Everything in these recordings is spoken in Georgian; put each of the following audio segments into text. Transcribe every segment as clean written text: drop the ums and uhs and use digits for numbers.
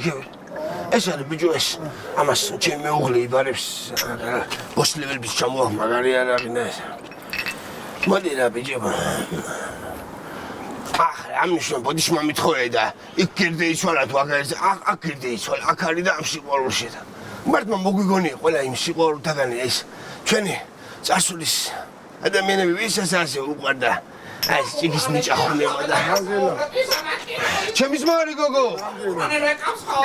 იქები. ეს არის ბიჭო ეს. ამას ჩემი მეუღლე იბარებს. ბოსლებელბის ჩამოვა მაგარი არ აღინა ეს. მოდი რა ბიჭო. ამნიშნო ბოდიშმა მithხოვე და იქ გირდე იცვალა თუ აქ გირდე იცვალა. აქ არის და ამ სიყვარულში და. მართლა მოგვიგონია ყველა იმ სიყვარულთაგანი ეს ჩვენი წარსულის ადამიანები ვისაც ასე უყვარდა ეს ჭიქის მიჭახუნება და ჩემი ძმარი გოგო მანე რეკავს ხო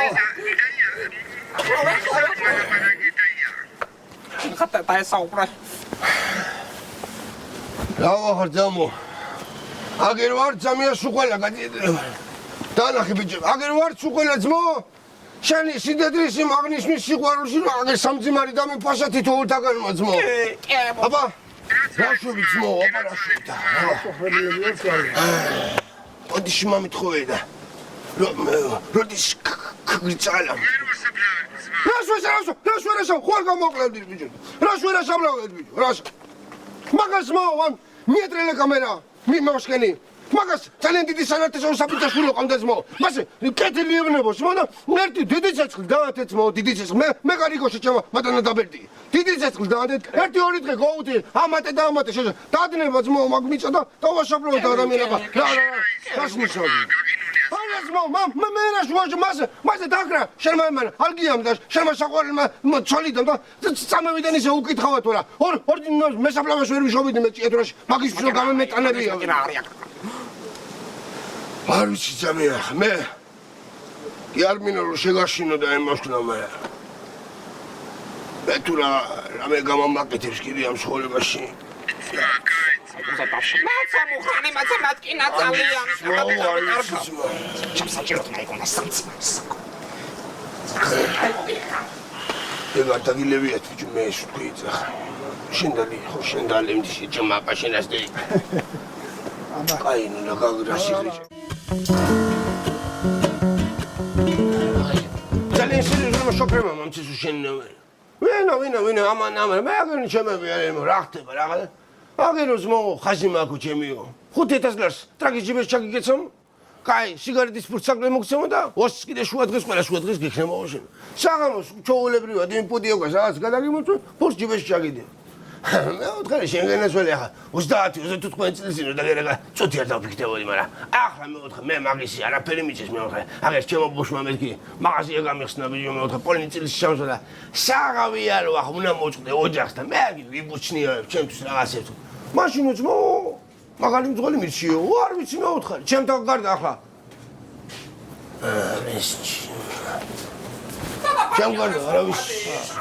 ხატა დაესაუბრა რა ვახარ ძამო აგერ ვარ ძამია სუყველა გადიედება დანახე ბიჭო აგერ ვარ სუყველა ძმო შენი სიდედრის მაგნისმის სიყვარულში რა აგერ სამძიმარი დამიფაშა თითოეულთაგანმა ძმო აბა რაშობი ძმო აბა რაშობი და ოდიში მამითხოვე და როდის გიწალა რაშ ხوار გამოკლევდი ბიჭო რაშ ვერაშაბლავდი ბიჭო რაშ მაგას მოვან მიეტრელე კამერა მიმოშკენი მაგას ძალიან დიდი სანათესო საფუძველი ყავდა ძმო მასე კეთილი ევნებო ძმო და ერთი დიდი ცეცხლი დაათე ძმო დიდი ცეცხლი მე გარიგოში ჩემო მათანა დაბერდი დიდი ცეცხლი დაათე ერთი ორი დღე გოუთი ამატე და ამატე შეჟე დადნება ძმო მაგ მიწა და დავაშაბლო და ადამიანება გასნიშნავდი არა ძმო მე რაშ მასე დაგრა შენმა მან ალგიამ და შენმა საყვარელმა ცოლიდან და წამევიდან ისე უკითხავად ვარა ორი მესაფლავას ვერ ვიშოვიდი მე ჭიეთურაში მაგის რო გამემეტანებია არ ვიცი ძამია მე კი არ მინდა რომ შეგაშინო და ემოშკნა მე თუ რამე გამომაკეთებს კიდე ამ ცხოვრებაში მაცა მუხანი მაცა მატკინა ძალიან ჩამსაჭიროთი მაიკონა სამცმას ეგ ატაგილევიათ ბიჭო მე ეს თქვი ძახა შენ დალემდი ჩამაპა შენას და კაი ნუ გაგრაში ხიჭი ძალიან შეიძლება შოფერმა მომცეს შენ ვინა ამან მე აგერ ჩემები არემო რა ხდება რაღაც აგეროს მო ხაზი მაქვს ჩემიო 500 ლარს ტრაგის ჯიბეს ჩაგიგეცომ კაი სიგარეტის ფურცაკლე მოგცემო და ოსს კიდე შუა დღეს ყველა შუა დღეს გიქნებო შენ საღამოს ჩაოულებრივად იმ პუდიოკა რაღაც გადაგიმოწვე ფურს ჯიბეს ჩაგიდე მე ვთქარი შენგენასველი ახლა 30-35 წლის წინ და გერაგა წუთი არ დავფიქრდებოდი მაგრამ ახლა მე ვთქარი მე მაგისი არაფერი მიწეს მე ვთქარი აგერ ჩემო ბუშმა მეთქი მაღაზია გამიხსნა ბიჭო მე ვთქარი პოლინი წლის შავსა და საღავი არ ვახ უნდა მოჭდე ოჯახს და მე აგი ვიბუჩნიებ ჩემთვის რაღაცებს მაშინ უძმო მაგალი მძღოლი მირჩიო არ ვიცი მე ვთქარი ჩემთან გარდა ახლა ჩემ გარდა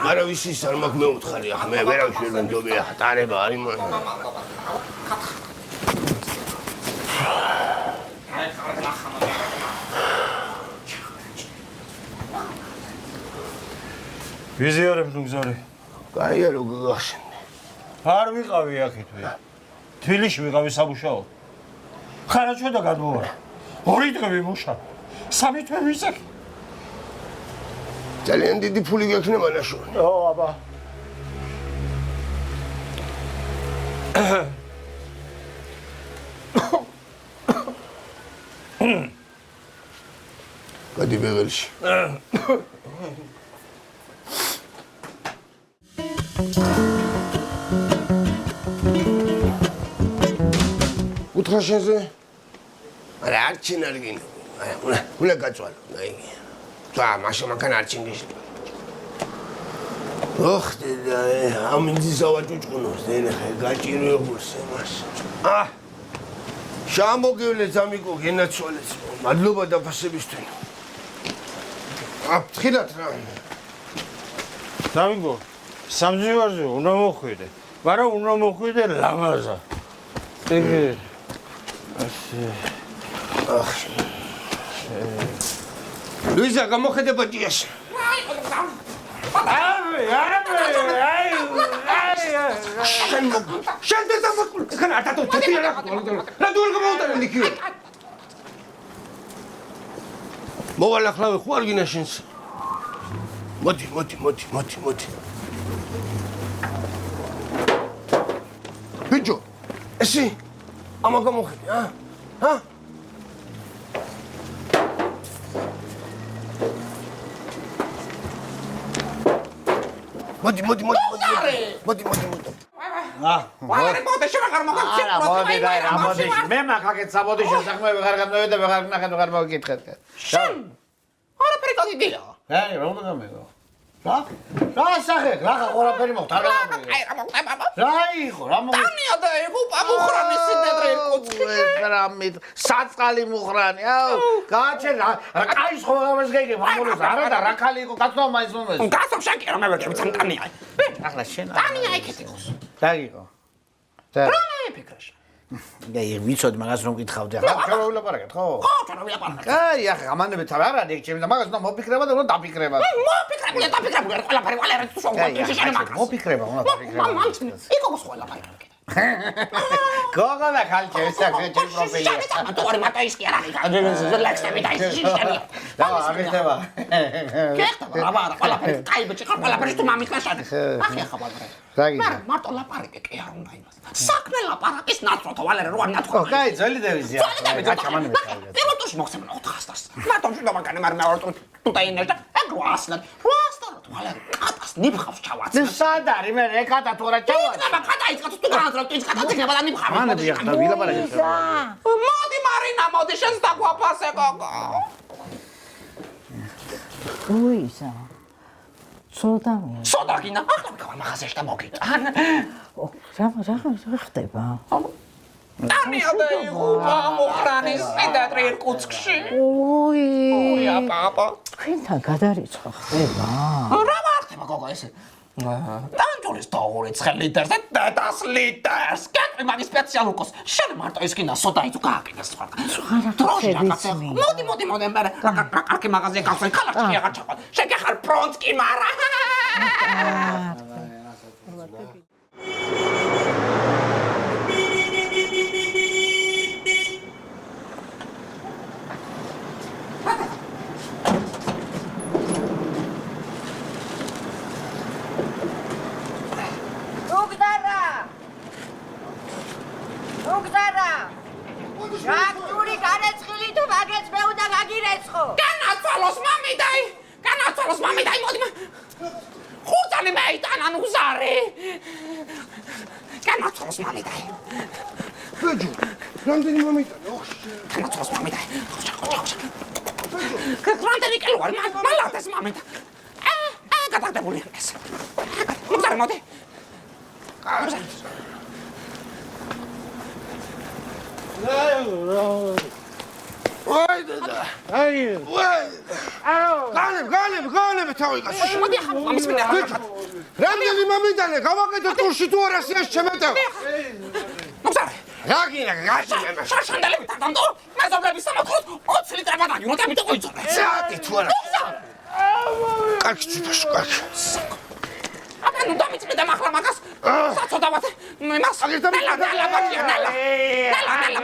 არავის ის არ მაქვს მე ვთქარი ახლა მე ვერავის ვერ მენდობი ახლა ტარება არის მან ვიზიარებ თუ გზარი კაია რო გაგახსენე არ ვიყავი აქეთ ვე თბილისში ვიყავი საბუშაო ხარაჩო და გადმოვარ ორი დღე ვიმუშა სამი თვე ვისაკი ძალიან დიდი ფული გექნება ნაშოვანი. აბა. გადი ბეღელში. უთხრა შენზე? არა არ ჩინარგინო. უნდა გაწვალო. აი. მაშინ მაქან არ ჩინგეში. ოხ და ამინძი ზავაჭუჭკუნოს დენახე გაჭიროებულს მას. შამოგივლე ზამიკო გენაცვალეს. მადლობა დაფასებისთვის. აფთხილად რა. ზამიკო სამძივარზე უნდა მოხვიდე. მაგრამ უნდა მოხვიდე ლამაზა. ეგ ასე. ახ Luisa, ¿cómo que te ponías? მოდი. ვარ მოდეში ვაღარ მოგაცი. არა, მოდი და რა მოდეში. მე მაგაკეთ საბოდიშო საქმე ვეღარ გამოვიდა, ვეღარ ნახეთ, ვეღარ მოგიკითხეთ. შენ არაფერი გაგიგია. აი, რა უნდა გამიგო? რა სახე, რა ყველაფერი მოხდა, რა გამიგო? აი რა მოხდება? რა იყო, რა მოგ დამია და ego პამუხრანი სიდედრე კუცი. რამით საწყალი მუხრანი, აუ, გააჩენ რა კაის ხოლმე გეგე, მამულოს არა და რა ხალი იყო კაცო მაინც მომეს. გასო შეკი რომ მე ვერგები წამკანია. ახლა შენ დამია იქეთ იყოს. დაგიყო. და რა ფიქრაში? აი, ვიცოდი მაგას რომ გითხავდი ახლა, ჩვენ ვილაპარაკეთ, ხო? ხო, ჩვენ ვილაპარაკეთ. აი, ახლა გამანებით არ არის ეგ ჩემი და მაგას უნდა მოფიქრება და უნდა დაფიქრება. მოფიქრებული, დაფიქრებული, ყველაფერი ვალერე თუ შევგონი შენ მაგას. მოფიქრება, უნდა დაფიქრება. იქ გოს ყველაფერი რა. გოგო და ხალხი ესაკე ჩემ პროფილი. შენ თორე მარტო ის კი არ არის. ლექსები და ის შენი. და აღიხდება. კეთდა, რა ყველაფერი. კაი ბიჭი, ყველაფერი თუ მამიკლა შენ. ახლა ხაბადრე. დაგიგო. მარტო ლაპარაკი კი არ უნდა იმას. საქმე ლაპარაკის ნაცვლად ვალერე რო არ ნათქვა. ხო, კაი, ძველი დევიზია. გაჩამანები ხალხი. პილოტოს მოხსენა 400-ს. მარტო შუდა მაგანე მაგრამ მე თუ დაინერდა. ეგ 800. 800 ვალერე კატას ნიფხავს ჩავაც. სად არის მე ეკატა თუ არა ჩავა? ნება კატა იცკაც თუ განაზრებ ის კატა ძნება და ნიფხავს. მანები ახლა ვილაპარაკეთ. მოდი მარინა, მოდი შენს დაგვაფასე გოგო. უისა. სოდამია. სოდაგინა, ახლა გამახაზეშ და მოგიტან. რა ხდება? დამია და იღუპა მოხრანის სიდადრე ირკუტსკში. უი. პაპა. თქვენთან გადარიცხვა ხდება? რა ხდება გოგო ესე? დანჯოლის 2 ლიტრს და 10 litres. კეთრი მაგის სპეციალურ კოს. შენ მარტო ის კიდე სოდა იცო გააკეთეს სხვა. მოდი, მე კარგი მაღაზია გავსვენ ქალაქში აღარ ჩაყვა. შენ კი ხარ ფრონტკი მარა. აქტური განეცხილი თუ მაგეც მე უნდა გაგირეცხო. განაცვალოს მამიდაი, მოდი. ხურძანი მეიტანა ნუ ზარი. განაცვალოს მამიდაი. ბეჯო, რამდენი მომიტანე? ოხ, განაცვალოს მამიდაი. ხოჭა. რამდენი კილო არის? მალადეს მამიდა. გადაგდებული ეს. მოგზარე მოდი. ვაი და. აი. ვაი. განებ თავი გასო. მოდი ახლა მამის მინდა რა. რამდენი მომიტანე? გავაკეთე კურსი თუ 200-ს შემეტევ. მოგზარე. რა გინდა გაჭირე მე. შაშანდელები დადამდო. მეზობლების სამოქროს 20 ლიტრებად აგირო და მიტყვი იწოდე. საათი თუ არა. კარგი ციფრს კარგი. აბა ნუ დამიწმე და მახლა მაგას. საწოდავად. იმას. ნელა ბაკია, ნელა,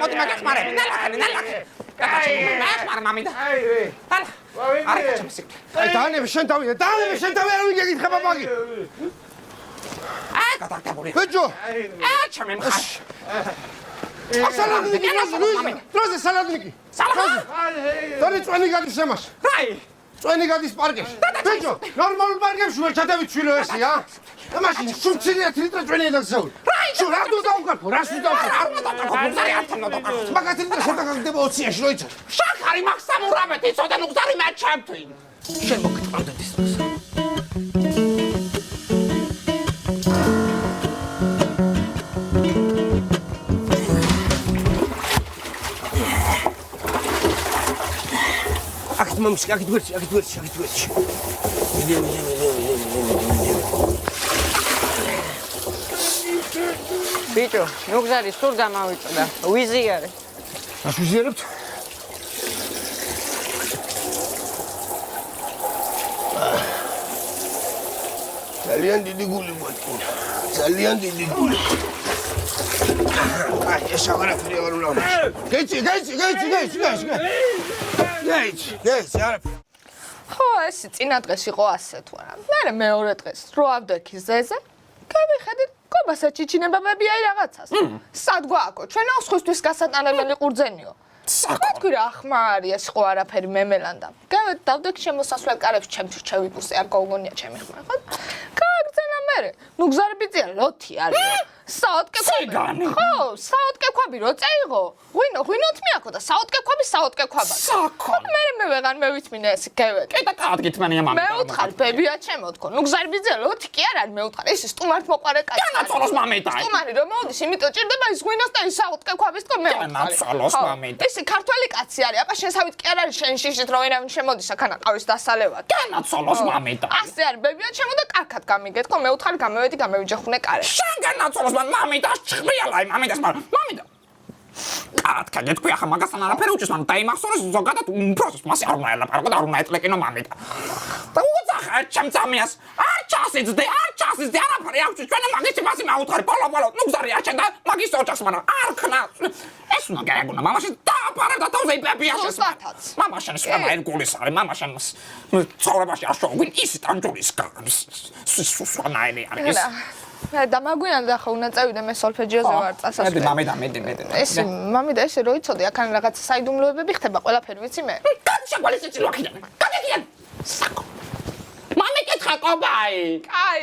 მოდი მაგახმარები. ნელა. მაგახმარ მამიდა. ალა. არა ჩამსი. აი დაანებ შენ თავი არ ვიგეკითხება მაგი. გადაგდებული. ბეჯო. ჩემი მხარ. სალადნიკი დროზე სალადნიკი. დარი წვენი გადის შემას. რაი. წვენი გადის პარკებში. ბეჯო, ნორმალურ პარკებში ვერ ჩადევით შვილო ესე, ა? და მაშინ შუმცილი 1 ლიტრი წვენი დაგზავნე. შუ რა თუ დავკარგო, რას თუ დავკარგო? არ დავკარგო, მგზარი არ თამბობ. მაგას ლიტრი შეტაკდება 20-ში, როიცა. შაქარი მაქსამურამეთ იცოდე ნუ მგზარი მე ჩემთვი. შენ მოგიტყავდეთ ის დროს. აქეთ მომიშკი, აქეთ გვერდში. ბიჭო, ნუ გზარი სულ დამავიწდა. ვიზიარე. რას ვიზიარებთ? ძალიან დიდი გული მოიწყინა. ძალიან დიდი გული. აი, ეს აღარაფერი აღარ უნდა. გეიცი, არა. ხო, ეს წინა დღეს იყო ასე თუ არა. მე მეორე დღეს რო ავდექი ზეზე, გავიხედით კობასა ჩიჩინებებები აი რაღაცას. სად გვააქო? ჩვენო სხვისთვის გასატანებელი ყურძენიო. თქვი რა ახმა არის ეს ხო არაფერი მემელანდა. გავეთ დავდექ შემოსასვლელ კარებს ჩემთვის ჩევიკუსე არ გოგონია ჩემი ხმა, ხო? გააგზენა მე ნუ გზარებიძია ლოთი არის საოტკე ციგანი. ხო საოტკე ქვაბი რო წეიღო ღვინოთ მიაქო და საოტკე ქვაბი საოტკე ქვაბა საკონი. მე ვეღარ მევიწმინე ეს გევეკ კეთა კარგი თმენია მამი. მე უთხარ ბებია ჩემო თქო ნუ გზარებიძია ლოთი კი არ არის მე უთხარ ეს სტუმართ მოყარე კაცი განაცოლოს მამიდა. სტუმარი რომ მოდის იმიტომ ჭირდება ის ღვინოს და ის საოტკე ქვაბის თქო მე განაცოლოს მამიდა. ეს ქართველი კაცი არის აბა შენსავით კი არ არის შენ შიშით რომ ვერავინ შემოდის აქანა ყავის დასალევად განაცოლოს მამიდა. ასე არის ბებია ჩემო და კარგად გამიგეთ ხო მე უთხარი გამევედი გამევიჯახუნე კარე შენ განაცოლოს მამიდა ჭრიალაი მამიდას მამიდა. კატკა გეთქვი ახლა მაგასთან არაფერი უჭირს მამ დაიმახსოვროს ზოგადად უმფროსს მასე არ უნდა ელაპარაკო და არ უნდა ეტლეკინო მამიდა. და უძახა ჩემწამიას არ ჩასიძდე არაფერი აქვს ჩვენ მაგის მასე მაუთხარი პოლო ნუ გზარი აჩენ და მაგის ოჯახს მანა არ ქნა ეს უნდა გაიგონა მამაში დააპარებ და თავზე იბებია ზუსტადაც. მამაშენ სვანაერ გულის არის მამაშენ ცხოვრებაში არ შევგვინ ისი ტანჯულის გავს სვანაერი არის მე დამაგვიანდა ხო უნდა წევიდე მე სოლფეჯიოზე ვარ წასასვლელი მედი ეს მამიდა ესე რო იცოდი აქან რაღაც საიდუმლოებები ხდება ყველაფერი ვიცი მე კაცი შეგვალისწინო აქედან გადადიან საკო მამიკითხა კობაი კაი